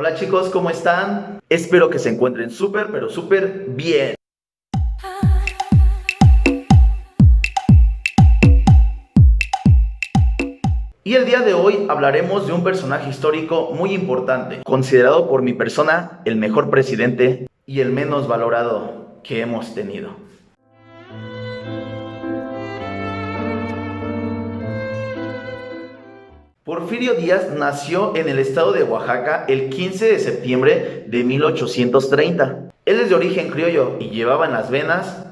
Hola chicos, ¿cómo están? Espero que se encuentren súper, pero súper bien. Y el día de hoy hablaremos de un personaje histórico muy importante, considerado por mi persona el mejor presidente y el menos valorado que hemos tenido. Porfirio Díaz nació en el estado de Oaxaca el 15 de septiembre de 1830. Él es de origen criollo y llevaba en las venas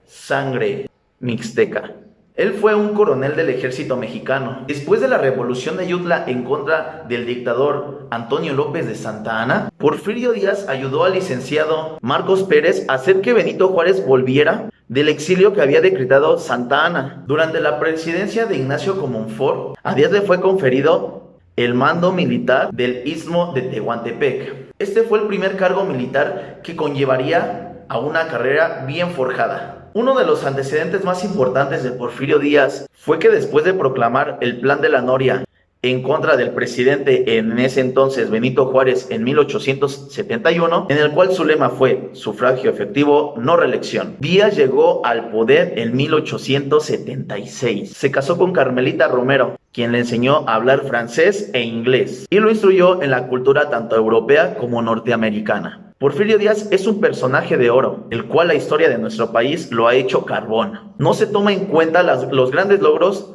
sangre mixteca. Él fue un coronel del ejército mexicano. Después de la revolución de Ayutla en contra del dictador Antonio López de Santa Anna, Porfirio Díaz ayudó al licenciado Marcos Pérez a hacer que Benito Juárez volviera del exilio que había decretado Santa Anna. Durante la presidencia de Ignacio Comonfort, a Díaz le fue conferido el mando militar del Istmo de Tehuantepec. Este fue el primer cargo militar que conllevaría a una carrera bien forjada. Uno de los antecedentes más importantes de Porfirio Díaz fue que después de proclamar el Plan de la Noria en contra del presidente en ese entonces Benito Juárez en 1871, en el cual su lema fue sufragio efectivo, no reelección. Díaz llegó al poder en 1876. Se casó con Carmelita Romero, quien le enseñó a hablar francés e inglés y lo instruyó en la cultura tanto europea como norteamericana. Porfirio Díaz es un personaje de oro, el cual la historia de nuestro país lo ha hecho carbón. No se toma en cuenta los grandes logros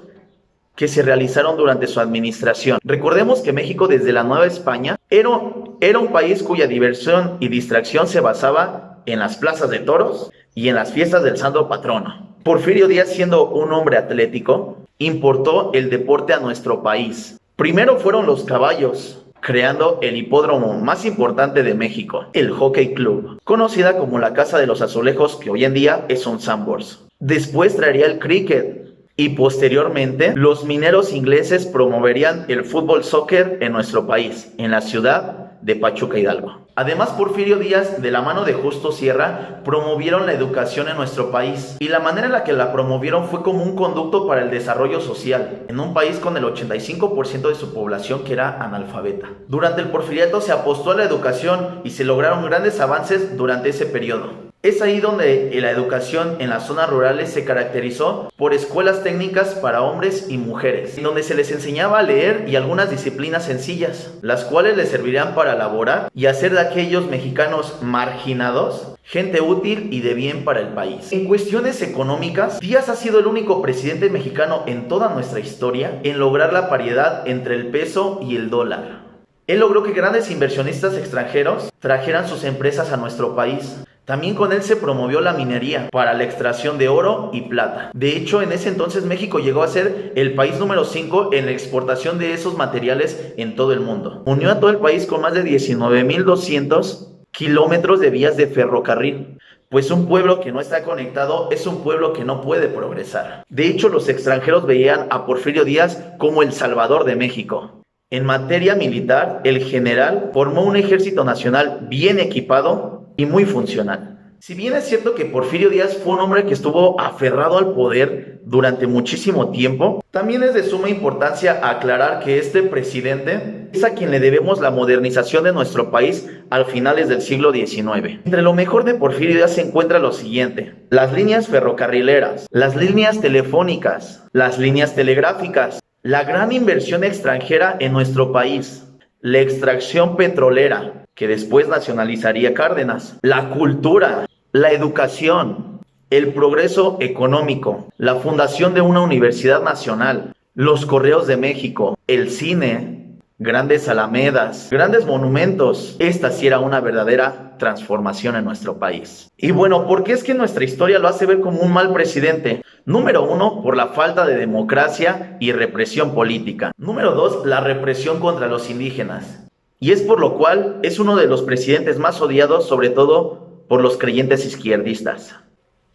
que se realizaron durante su administración. Recordemos que México desde la Nueva España era un país cuya diversión y distracción se basaba en las plazas de toros y en las fiestas del santo patrono. Porfirio Díaz, siendo un hombre atlético, importó el deporte a nuestro país. Primero fueron los caballos, creando el hipódromo más importante de México, el Jockey Club, conocida como la Casa de los Azulejos, que hoy en día es un Sanborns. Después traería el cricket y posteriormente los mineros ingleses promoverían el fútbol soccer en nuestro país, en la ciudad de Pachuca, Hidalgo. Además, Porfirio Díaz, de la mano de Justo Sierra, promovieron la educación en nuestro país. Y la manera en la que la promovieron fue como un conducto para el desarrollo social, en un país con el 85% de su población que era analfabeta. Durante el porfiriato se apostó a la educación y se lograron grandes avances durante ese periodo. Es ahí donde la educación en las zonas rurales se caracterizó por escuelas técnicas para hombres y mujeres, en donde se les enseñaba a leer y algunas disciplinas sencillas, las cuales les servirían para elaborar y hacer de aquellos mexicanos marginados gente útil y de bien para el país. En cuestiones económicas, Díaz ha sido el único presidente mexicano en toda nuestra historia en lograr la paridad entre el peso y el dólar. Él logró que grandes inversionistas extranjeros trajeran sus empresas a nuestro país. También con él se promovió la minería para la extracción de oro y plata. De hecho, en ese entonces México llegó a ser el país número 5 en la exportación de esos materiales en todo el mundo. Unió a todo el país con más de 19,200 kilómetros de vías de ferrocarril. Pues un pueblo que no está conectado es un pueblo que no puede progresar. De hecho, los extranjeros veían a Porfirio Díaz como el Salvador de México. En materia militar, el general formó un ejército nacional bien equipado y muy funcional. Si bien es cierto que Porfirio Díaz fue un hombre que estuvo aferrado al poder durante muchísimo tiempo, también es de suma importancia aclarar que este presidente es a quien le debemos la modernización de nuestro país al finales del siglo XIX. Entre lo mejor de Porfirio Díaz se encuentra lo siguiente: las líneas ferrocarrileras, las líneas telefónicas, las líneas telegráficas, la gran inversión extranjera en nuestro país, la extracción petrolera, que después nacionalizaría Cárdenas, la cultura, la educación, el progreso económico, la fundación de una universidad nacional, los correos de México, el cine, grandes alamedas, grandes monumentos. Esta sí era una verdadera transformación en nuestro país. Y bueno, ¿por qué es que nuestra historia lo hace ver como un mal presidente? Número 1, por la falta de democracia y represión política. Número 2, la represión contra los indígenas. Y es por lo cual es uno de los presidentes más odiados, sobre todo por los creyentes izquierdistas.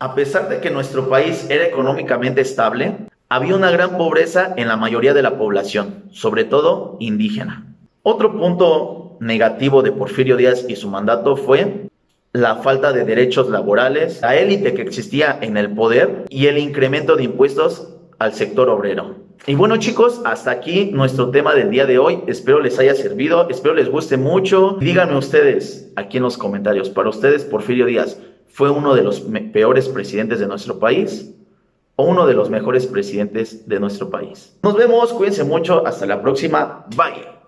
A pesar de que nuestro país era económicamente estable, había una gran pobreza en la mayoría de la población, sobre todo indígena. Otro punto negativo de Porfirio Díaz y su mandato fue la falta de derechos laborales, la élite que existía en el poder y el incremento de impuestos al sector obrero. Y bueno, chicos, hasta aquí nuestro tema del día de hoy. Espero les haya servido, espero les guste mucho. Díganme ustedes aquí en los comentarios, para ustedes Porfirio Díaz fue uno de los peores presidentes de nuestro país o uno de los mejores presidentes de nuestro país. Nos vemos, cuídense mucho, hasta la próxima, bye.